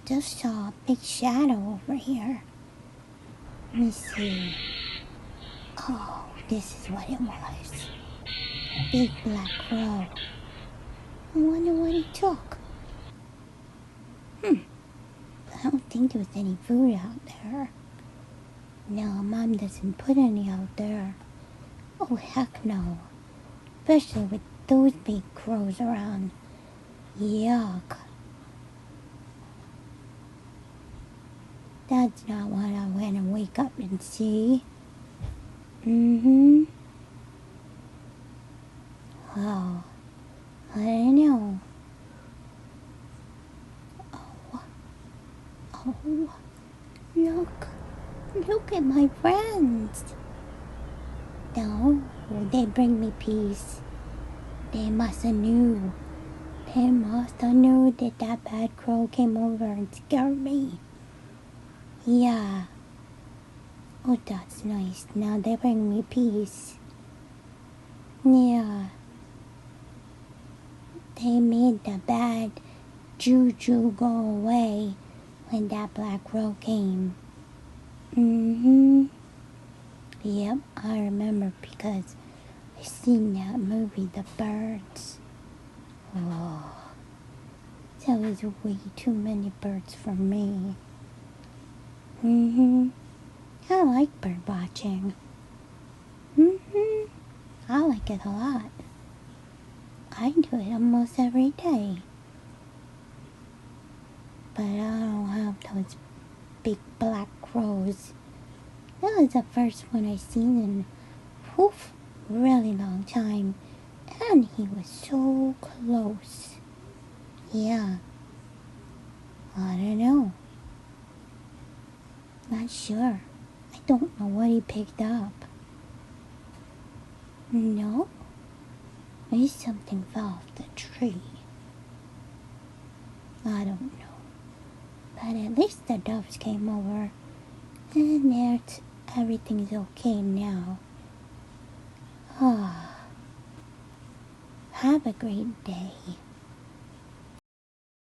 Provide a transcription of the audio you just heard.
just saw a big shadow over here. Let me see. Oh, this is what it was. A big black crow. I wonder what he took. I don't think there was any food out there. No, Mom doesn't put any out there. Oh, heck no. Especially with those big crows around. Yuck. That's not what I want to wake up and see. Oh, I don't know. Oh, look at my friends. No, they bring me peace. They must have knew. They must have knew that bad crow came over and scared me. Yeah. Oh, that's nice. Now they bring me peace. Yeah. They made the bad juju go away when that black crow came. Yep, I remember because I seen that movie, The Birds. Oh, that was way too many birds for me. I like bird watching. I like it a lot. I do it almost every day. But I don't have those big black crows. That was the first one I seen in really long time. And he was so close. Yeah. I don't know. Not sure. I don't know what he picked up. No? Maybe something fell off the tree. I don't know. But at least the doves came over. And everything's okay now. Have a great day.